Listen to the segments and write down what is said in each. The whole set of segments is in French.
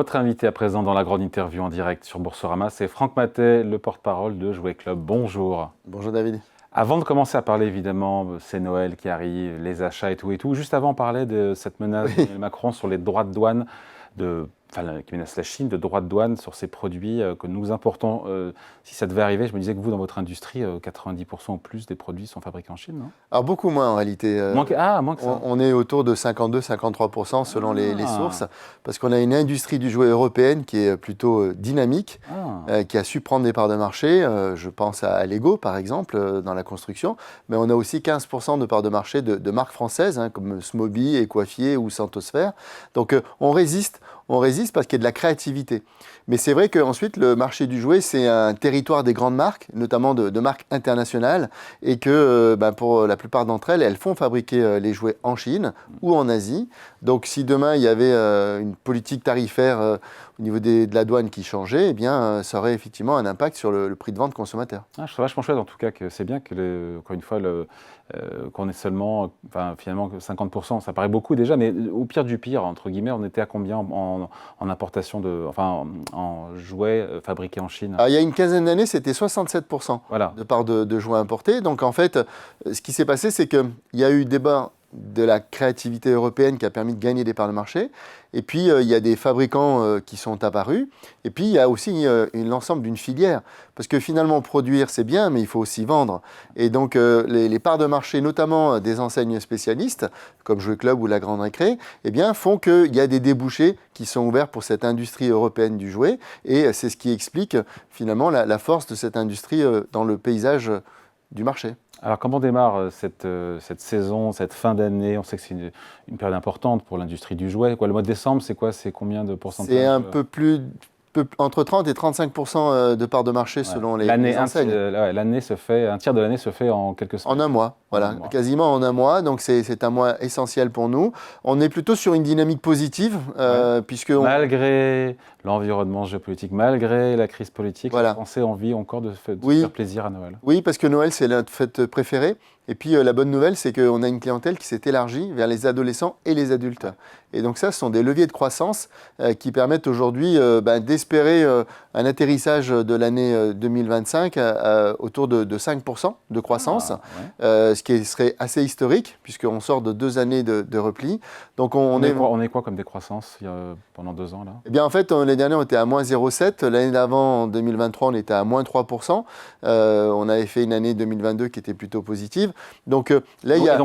Votre invité à présent dans la grande interview en direct sur Boursorama, c'est Franck Mathey, le porte-parole de Jouet Club. Bonjour. Bonjour David. Avant de commencer à parler, évidemment, c'est Noël qui arrive, les achats et tout. Juste avant, on parlait de cette menace d'Emmanuel Macron sur les droits de douane, qui menace la Chine, de droits de douane sur ces produits que nous importons. Si ça devait arriver, je me disais que vous, dans votre industrie, 90% ou plus des produits sont fabriqués en Chine, non? Alors beaucoup moins en réalité. Moins que ça. On est autour de 52-53% selon les sources, parce qu'on a une industrie du jouet européenne qui est plutôt dynamique, qui a su prendre des parts de marché. Je pense à Lego par exemple, dans la construction, mais on a aussi 15% de parts de marché de marques françaises, comme Smoby, Ecoiffier ou Santosphère. Donc on résiste parce qu'il y a de la créativité. Mais c'est vrai qu'ensuite, le marché du jouet, c'est un territoire des grandes marques, notamment de marques internationales, et que pour la plupart d'entre elles, elles font fabriquer les jouets en Chine ou en Asie. Donc si demain, il y avait une politique tarifaire au niveau de la douane qui changeait, eh bien, ça aurait effectivement un impact sur le prix de vente consommateur. Je trouve vachement chouette en tout cas que c'est bien que, encore une fois, qu'on ait seulement, finalement 50%, ça paraît beaucoup déjà, mais au pire du pire, entre guillemets, on était à combien en importation en jouets fabriqués en Chine? Alors, il y a une quinzaine d'années, c'était 67% de part de jouets importés. Donc en fait, ce qui s'est passé, c'est qu'il y a eu débat de la créativité européenne qui a permis de gagner des parts de marché. Et puis, il y a des fabricants qui sont apparus. Et puis, il y a aussi l'ensemble d'une filière. Parce que finalement, produire, c'est bien, mais il faut aussi vendre. Et donc, les parts de marché, notamment des enseignes spécialistes, comme Jouet Club ou la Grande Récré, eh bien, font qu'il y a des débouchés qui sont ouverts pour cette industrie européenne du jouet. Et c'est ce qui explique finalement la force de cette industrie dans le paysage du marché. Alors, comment démarre cette saison, cette fin d'année? On sait que c'est une période importante pour l'industrie du jouet. Le mois de décembre, c'est quoi? C'est combien de pourcentage? C'est un peu plus, entre 30 et 35% de parts de marché selon les enseignes. Un tiers de l'année se fait en quelques semaines. En un mois, voilà, quasiment en un mois. Donc c'est un mois essentiel pour nous. On est plutôt sur une dynamique positive, puisque malgré l'environnement géopolitique, malgré la crise politique, les Français ont envie encore de faire plaisir à Noël. Oui, parce que Noël, c'est notre fête préférée. Et puis la bonne nouvelle, c'est qu'on a une clientèle qui s'est élargie vers les adolescents et les adultes. Et donc ça, ce sont des leviers de croissance qui permettent aujourd'hui d'espérer un atterrissage de l'année 2025 autour de 5% de croissance, ce qui serait assez historique, puisqu'on sort de 2 années de repli. Donc on est quoi comme décroissance pendant 2 ans là? Eh bien en fait, l'année dernière, on était à moins 0,7. L'année d'avant, en 2023, on était à moins 3%. On avait fait une année 2022 qui était plutôt positive. Donc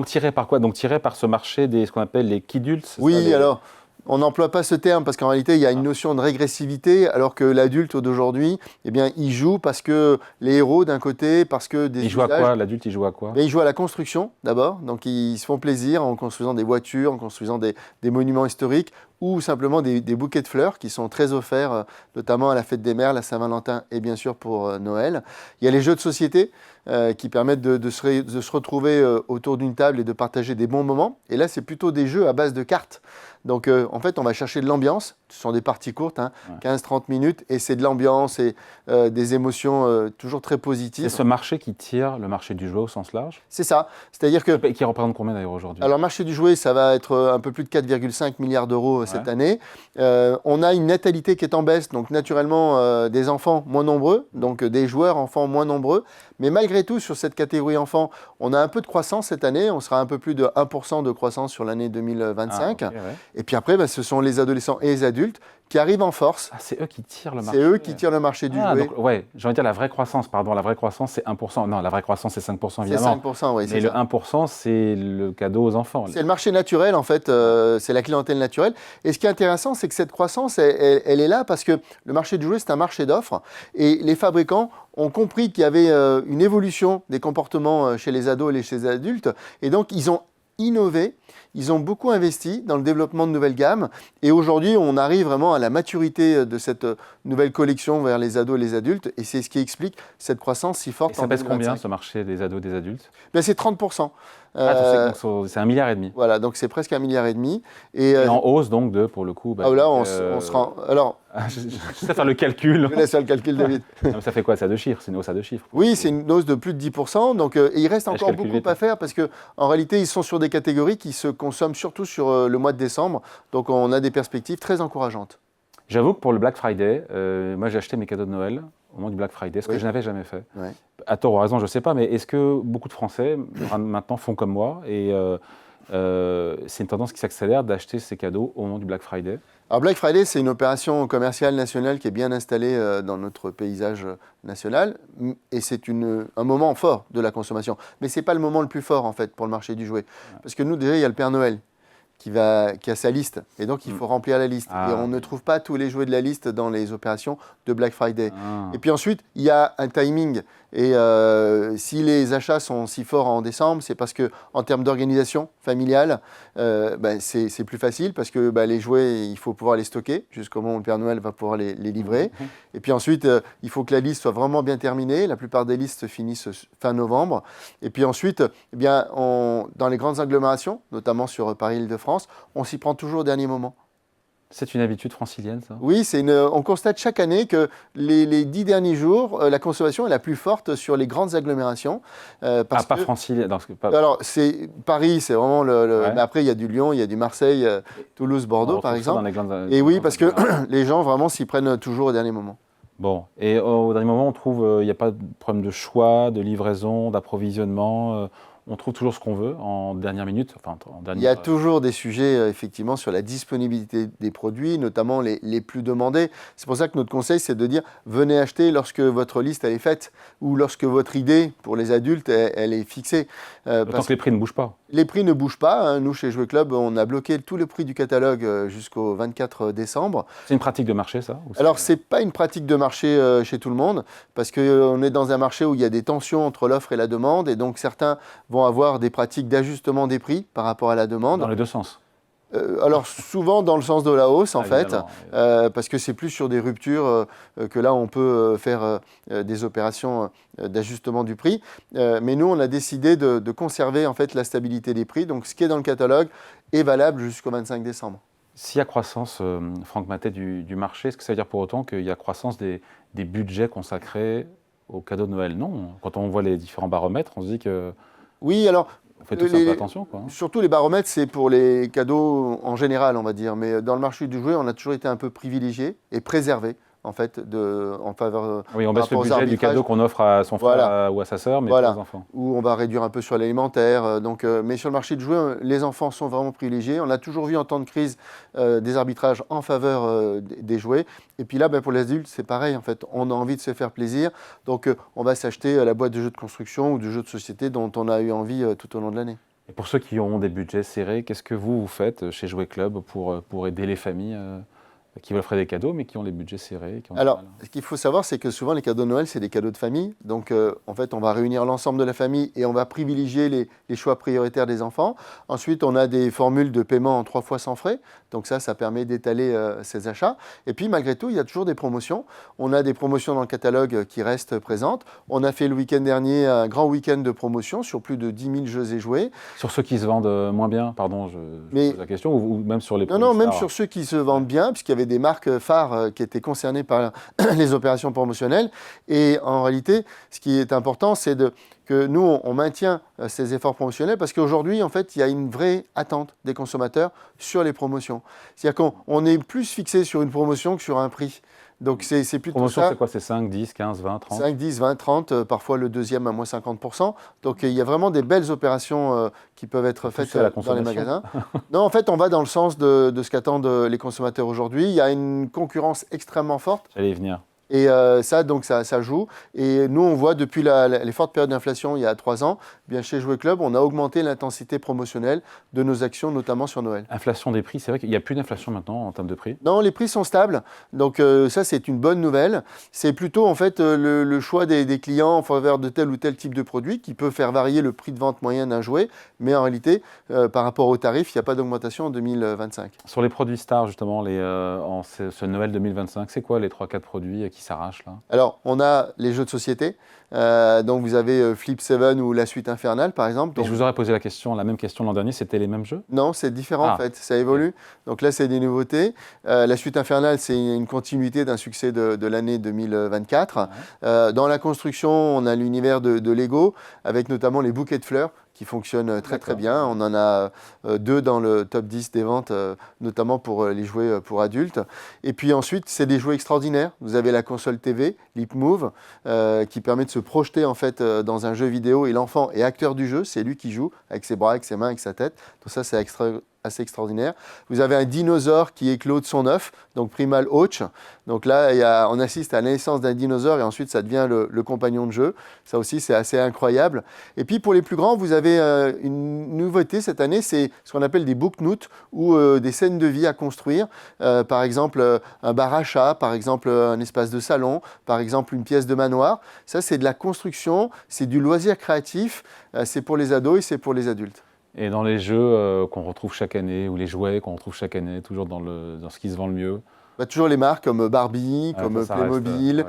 tiré par quoi? Donc tiré par ce marché ce qu'on appelle les kidultes? Oui, alors on n'emploie pas ce terme parce qu'en réalité il y a une notion de régressivité, alors que l'adulte d'aujourd'hui, eh bien, il joue parce que les héros d'un côté, parce que des Il joue à quoi? L'adulte, il joue à quoi? Il joue à la construction d'abord, donc ils se font plaisir en construisant des voitures, en construisant des monuments historiques, ou simplement des bouquets de fleurs qui sont très offerts, notamment à la fête des mères, la Saint-Valentin et bien sûr pour Noël. Il y a les jeux de société qui permettent de se retrouver autour d'une table et de partager des bons moments. Et là, c'est plutôt des jeux à base de cartes. Donc en fait, on va chercher de l'ambiance. Ce sont des parties courtes, 15-30 minutes, et c'est de l'ambiance et des émotions toujours très positives. C'est ce marché qui tire le marché du jouet au sens large? C'est ça. C'est-à-dire que... Qui représente combien d'ailleurs aujourd'hui? Alors, le marché du jouet, ça va être un peu plus de 4,5 milliards d'euros cette année. On a une natalité qui est en baisse, donc naturellement des enfants moins nombreux, donc des joueurs enfants moins nombreux. Mais malgré tout, sur cette catégorie enfants, on a un peu de croissance cette année. On sera un peu plus de 1% de croissance sur l'année 2025. Et puis après, ce sont les adolescents et les adultes qui arrivent en force. C'est eux qui tirent le marché. C'est eux qui tirent le marché du jouet. Donc, j'ai envie de dire la vraie croissance, la vraie croissance c'est 1%. Non, la vraie croissance c'est 5% évidemment. C'est 5%, oui. Mais le 1% c'est le cadeau aux enfants. C'est le marché naturel en fait, c'est la clientèle naturelle. Et ce qui est intéressant, c'est que cette croissance, elle est là parce que le marché du jouet, c'est un marché d'offres. Et les fabricants ont compris qu'il y avait une évolution des comportements chez les ados et chez les adultes. Et donc, ils ont innové. Ils ont beaucoup investi dans le développement de nouvelles gammes et aujourd'hui, on arrive vraiment à la maturité de cette nouvelle collection vers les ados et les adultes et c'est ce qui explique cette croissance si forte. Et ça pèse combien ce marché des ados et des adultes? C'est 30%. C'est 1,5 milliard. Voilà, donc c'est presque 1,5 milliard. Et en hausse donc pour le coup. Là, on se rend. Alors, je sais faire le calcul. Je laisse faire le calcul, David. Non, ça fait quoi? C'est à 2 chiffres? C'est une hausse à 2 chiffres? Oui, c'est une hausse de plus de 10%. Donc, il reste encore beaucoup à faire parce qu'en réalité, ils sont sur des catégories qui se consomment surtout sur le mois de décembre. Donc, on a des perspectives très encourageantes. J'avoue que pour le Black Friday, moi j'ai acheté mes cadeaux de Noël au moment du Black Friday, ce que je n'avais jamais fait. Ouais. À tort ou à raison, je ne sais pas, mais est-ce que beaucoup de Français maintenant font comme moi et c'est une tendance qui s'accélère d'acheter ces cadeaux au moment du Black Friday? Alors Black Friday, c'est une opération commerciale nationale qui est bien installée dans notre paysage national et c'est un moment fort de la consommation. Mais ce n'est pas le moment le plus fort en fait pour le marché du jouet. Parce que nous déjà, il y a le Père Noël qui a sa liste et donc il faut remplir la liste. Et on ne trouve pas tous les jouets de la liste dans les opérations de Black Friday. Et puis ensuite, il y a un timing. Et si les achats sont si forts en décembre, c'est parce qu'en termes d'organisation familiale, c'est plus facile parce que les jouets, il faut pouvoir les stocker jusqu'au moment où le Père Noël va pouvoir les livrer. Et puis ensuite, il faut que la liste soit vraiment bien terminée. La plupart des listes finissent fin novembre. Et puis ensuite, dans les grandes agglomérations, notamment sur Paris-Île-de-France, on s'y prend toujours au dernier moment. C'est une habitude francilienne, ça? Oui, on constate chaque année que les 10 derniers jours, la consommation est la plus forte sur les grandes agglomérations. Pas francilienne. Alors, Paris, c'est vraiment ouais. Mais après, il y a du Lyon, il y a du Marseille, Toulouse, Bordeaux, par exemple. Et oui, parce que les gens vraiment s'y prennent toujours au dernier moment. Bon, et au dernier moment, on trouve il n'y a pas de problème de choix, de livraison, d'approvisionnement. On trouve toujours ce qu'on veut en dernière minute. Il y a toujours des sujets, effectivement, sur la disponibilité des produits, notamment les plus demandés. C'est pour ça que notre conseil, c'est de dire venez acheter lorsque votre liste elle est faite ou lorsque votre idée, pour les adultes, elle est fixée. Tant que les prix ne bougent pas. Les prix ne bougent pas. Hein. Nous, chez Jouet Club, on a bloqué tous les prix du catalogue jusqu'au 24 décembre. C'est une pratique de marché, ça? Alors, ce n'est pas une pratique de marché chez tout le monde, parce qu'on est dans un marché où il y a des tensions entre l'offre et la demande, et donc certains vont avoir des pratiques d'ajustement des prix par rapport à la demande. Dans les deux sens? Alors souvent dans le sens de la hausse en fait, parce que c'est plus sur des ruptures que là on peut faire des opérations d'ajustement du prix. Mais nous on a décidé de conserver en fait la stabilité des prix. Donc ce qui est dans le catalogue est valable jusqu'au 25 décembre. S'il y a croissance, Franck Mathey, du marché, est-ce que ça veut dire pour autant qu'il y a croissance des budgets consacrés aux cadeaux de Noël? Non. Quand on voit les différents baromètres, on se dit que... Oui, alors... On fait tous un peu attention, quoi. Surtout les baromètres, c'est pour les cadeaux en général, on va dire. Mais dans le marché du jouet, on a toujours été un peu privilégié et préservé, en fait, en faveur. Oui, on baisse le budget du cadeau qu'on offre à son frère ou à sa sœur, mais pas aux enfants. Ou on va réduire un peu sur l'alimentaire. Mais sur le marché du jouet, les enfants sont vraiment privilégiés. On a toujours vu en temps de crise des arbitrages en faveur des jouets. Et puis là, pour les adultes, c'est pareil. En fait, on a envie de se faire plaisir. Donc, on va s'acheter la boîte de jeux de construction ou de jeux de société dont on a eu envie tout au long de l'année. Et pour ceux qui ont des budgets serrés, qu'est-ce que vous faites chez Jouet Club pour aider les familles qui veulent offrir des cadeaux, mais qui ont les budgets serrés? Alors, ce qu'il faut savoir, c'est que souvent, les cadeaux de Noël, c'est des cadeaux de famille. Donc, en fait, on va réunir l'ensemble de la famille et on va privilégier les choix prioritaires des enfants. Ensuite, on a des formules de paiement en 3 fois sans frais. Donc ça permet d'étaler ces achats. Et puis, malgré tout, il y a toujours des promotions. On a des promotions dans le catalogue qui restent présentes. On a fait le week-end dernier un grand week-end de promotion sur plus de 10 000 jeux et jouets. Sur ceux qui se vendent moins bien, pardon, je pose la question, ou même sur les produits Non, même sur ceux qui se vendent bien, puisqu'il y avait des marques phares qui étaient concernées par les opérations promotionnelles. Et en réalité, ce qui est important, c'est que nous, on maintient ces efforts promotionnels parce qu'aujourd'hui, en fait, il y a une vraie attente des consommateurs sur les promotions. C'est-à-dire qu'on est plus fixé sur une promotion que sur un prix. Donc, c'est plutôt promotion, ça. C'est quoi? C'est 5, 10, 15, 20, 30 5, 10, 20, 30, parfois le deuxième à moins 50%. Donc, il y a vraiment des belles opérations qui peuvent être faites dans les magasins. Non, en fait, on va dans le sens de ce qu'attendent les consommateurs aujourd'hui. Il y a une concurrence extrêmement forte. J'allais y venir. Et ça joue. Et nous, on voit depuis les fortes périodes d'inflation il y a 3 ans, bien chez Jouet Club, on a augmenté l'intensité promotionnelle de nos actions, notamment sur Noël. Inflation des prix, c'est vrai qu'il n'y a plus d'inflation maintenant en termes de prix? Non, les prix sont stables. Donc ça, c'est une bonne nouvelle. C'est plutôt en fait le choix des clients en faveur de tel ou tel type de produit qui peut faire varier le prix de vente moyen d'un jouet. Mais en réalité, par rapport au tarif, il n'y a pas d'augmentation en 2025. Sur les produits stars, justement, ce Noël 2025, c'est quoi les 3-4 produits qui s'arrachent là? Alors, on a les jeux de société. Donc, vous avez Flip 7 ou La Suite Infernale, par exemple. Donc, je vous aurais posé la même question l'an dernier, c'était les mêmes jeux? Non, c'est différent en fait, ça évolue. Donc là, c'est des nouveautés. La Suite Infernale, c'est une continuité d'un succès de l'année 2024. Dans la construction, on a l'univers de Lego, avec notamment les bouquets de fleurs, qui fonctionnent très bien. On en a 2 dans le top 10 des ventes, notamment pour les jouets pour adultes. Et puis ensuite, c'est des jouets extraordinaires. Vous avez la console TV, LeapMove, qui permet de se projeter en fait dans un jeu vidéo et l'enfant est acteur du jeu, c'est lui qui joue avec ses bras, avec ses mains, avec sa tête. Tout ça, c'est assez extraordinaire. Vous avez un dinosaure qui éclot de son œuf, donc Primal Hawk. Donc là, on assiste à la naissance d'un dinosaure et ensuite ça devient le compagnon de jeu. Ça aussi, c'est assez incroyable. Et puis pour les plus grands, vous avez une nouveauté cette année, c'est ce qu'on appelle des book notes ou des scènes de vie à construire. Par exemple, un bar à chat, par exemple, un espace de salon, par exemple, une pièce de manoir. Ça, c'est de la construction, c'est du loisir créatif, c'est pour les ados et c'est pour les adultes. Et dans les jeux qu'on retrouve chaque année, ou les jouets qu'on retrouve chaque année, toujours dans ce qui se vend le mieux? Toujours les marques comme Barbie, comme Playmobil,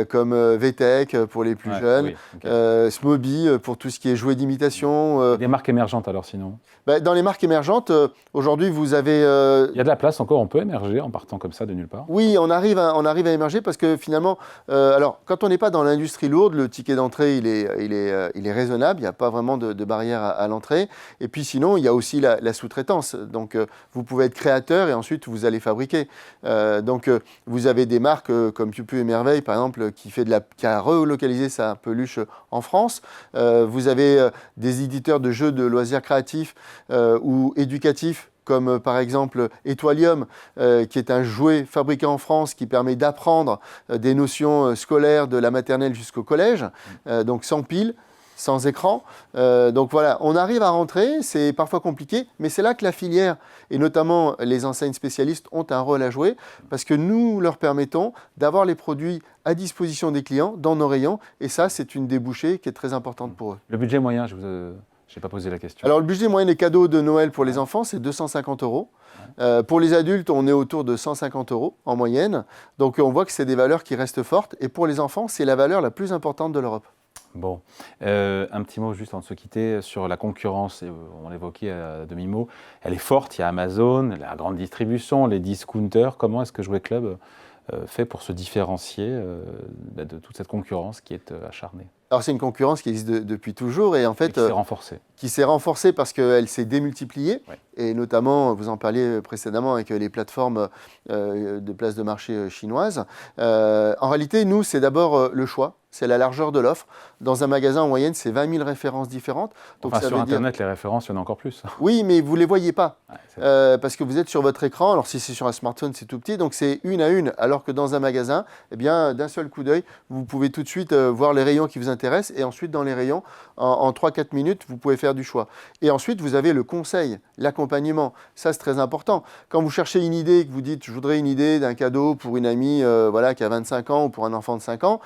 comme VTech pour les plus jeunes, oui, okay. Smoby pour tout ce qui est jouets d'imitation. Des marques émergentes alors sinon? Dans les marques émergentes, aujourd'hui vous avez... Il y a de la place encore, on peut émerger en partant comme ça de nulle part? Oui, on arrive à émerger parce que finalement, alors quand on n'est pas dans l'industrie lourde, le ticket d'entrée il est raisonnable, il n'y a pas vraiment de barrière à l'entrée. Et puis sinon, il y a aussi la sous-traitance. Donc vous pouvez être créateur et ensuite vous allez fabriquer. Donc vous avez des marques comme Piu et Merveille par exemple qui a relocalisé sa peluche en France. Vous avez des éditeurs de jeux de loisirs créatifs ou éducatifs comme par exemple Etoilium, qui est un jouet fabriqué en France qui permet d'apprendre des notions scolaires de la maternelle jusqu'au collège, donc sans pile, sans écran. Donc voilà, on arrive à rentrer, c'est parfois compliqué, mais c'est là que la filière, et notamment les enseignes spécialistes, ont un rôle à jouer, parce que nous leur permettons d'avoir les produits à disposition des clients dans nos rayons, et ça, c'est une débouchée qui est très importante pour eux. Le budget moyen, je n'ai pas posé la question. Alors le budget moyen des cadeaux de Noël pour les enfants, c'est 250 €. Pour les adultes, on est autour de 150 € en moyenne. Donc on voit que c'est des valeurs qui restent fortes. Et pour les enfants, c'est la valeur la plus importante de l'Europe. Bon, un petit mot juste avant de se quitter sur la concurrence, on l'évoquait à demi-mot, elle est forte, il y a Amazon, la grande distribution, les discounters. Comment est-ce que Jouet Club fait pour se différencier de toute cette concurrence qui est acharnée? Alors c'est une concurrence qui existe depuis toujours et en fait... qui s'est renforcée. Qui s'est renforcée parce qu'elle s'est démultipliée. Ouais. Et notamment, vous en parliez précédemment avec les plateformes de places de marché chinoises. En réalité, nous, c'est d'abord le choix. C'est la largeur de l'offre. Dans un magasin, en moyenne, c'est 20 000 références différentes. Donc, sur Internet, les références, il y en a encore plus. Oui, mais vous ne les voyez pas. Ouais, parce que vous êtes sur votre écran. Alors, si c'est sur un smartphone, c'est tout petit. Donc, c'est une à une. Alors que dans un magasin, eh bien, d'un seul coup d'œil, vous pouvez tout de suite voir les rayons qui vous intéressent. Et ensuite, dans les rayons, en 3-4 minutes, vous pouvez faire du choix. Et ensuite, vous avez le conseil, l'accompagnement. Ça, c'est très important. Quand vous cherchez une idée, que vous dites, je voudrais une idée d'un cadeau pour une amie qui a 25 ans ou pour un enfant de 5 ans,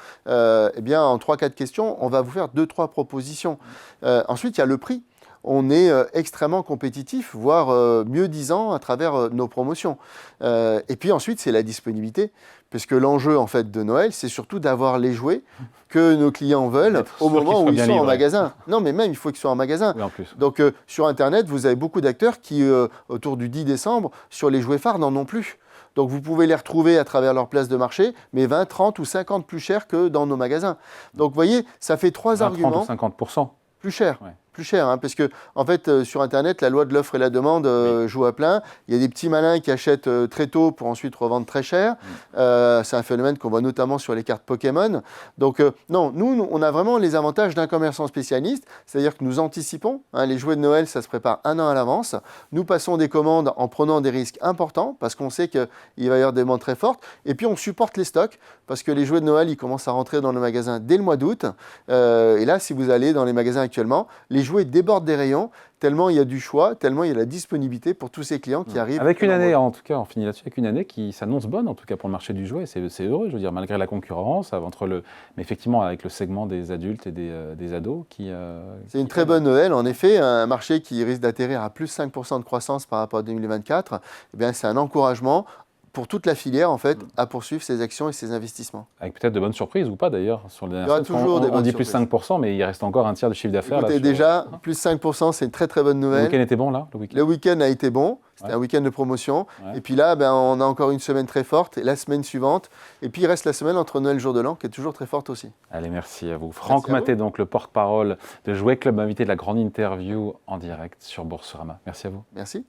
eh bien, en 3-4 questions, on va vous faire 2-3 propositions. Ensuite, il y a le prix. On est extrêmement compétitif, voire mieux disant à travers nos promotions. Et puis ensuite, c'est la disponibilité, puisque l'enjeu en fait de Noël, c'est surtout d'avoir les jouets que nos clients veulent au moment où ils sont en magasin. Non, mais même, il faut qu'ils soient en magasin. Oui, en plus. Donc, sur Internet, vous avez beaucoup d'acteurs qui, autour du 10 décembre, sur les jouets phares, n'en ont plus. Donc vous pouvez les retrouver à travers leur place de marché, mais 20, 30 ou 50 plus cher que dans nos magasins. Donc vous voyez, ça fait 3 arguments. 30 ou 50%. Plus cher. Ouais. Plus cher, hein, parce que en fait, sur Internet, la loi de l'offre et la demande joue à plein. Il y a des petits malins qui achètent très tôt pour ensuite revendre très cher. C'est un phénomène qu'on voit notamment sur les cartes Pokémon. Donc non, nous, on a vraiment les avantages d'un commerçant spécialiste, c'est-à-dire que nous anticipons. Hein, les jouets de Noël, ça se prépare 1 an à l'avance. Nous passons des commandes en prenant des risques importants, parce qu'on sait qu'il va y avoir des demandes très fortes. Et puis, on supporte les stocks, parce que les jouets de Noël, ils commencent à rentrer dans nos magasins dès le mois d'août. Et là, si vous allez dans les magasins actuellement, les jouets débordent des rayons, tellement il y a du choix, tellement il y a la disponibilité pour tous ces clients qui arrivent. Avec une année, en tout cas, on finit là-dessus, avec une année qui s'annonce bonne, en tout cas pour le marché du jouet, c'est heureux, je veux dire, malgré la concurrence, mais effectivement avec le segment des adultes et des ados c'est une très bonne Noël, en effet, un marché qui risque d'atterrir à plus 5% de croissance par rapport à 2024, eh bien, c'est un encouragement pour toute la filière, en fait, à poursuivre ses actions et ses investissements. Avec peut-être de bonnes surprises ou pas, d'ailleurs. Sur il y aura toujours des bonnes on dit surprises. plus 5%, mais il reste encore un tiers de chiffre d'affaires. Écoutez, déjà, plus 5%, c'est une très très bonne nouvelle. Le week-end était bon, là? Le week-end a été bon. C'était un week-end de promotion. Ouais. Et puis là, on a encore une semaine très forte, et la semaine suivante. Et puis il reste la semaine entre Noël et Jour de l'An, qui est toujours très forte aussi. Allez, merci à vous. Franck Maté, donc le porte-parole de Jouet Club, invité de la grande interview en direct sur Boursorama. Merci à vous. Merci.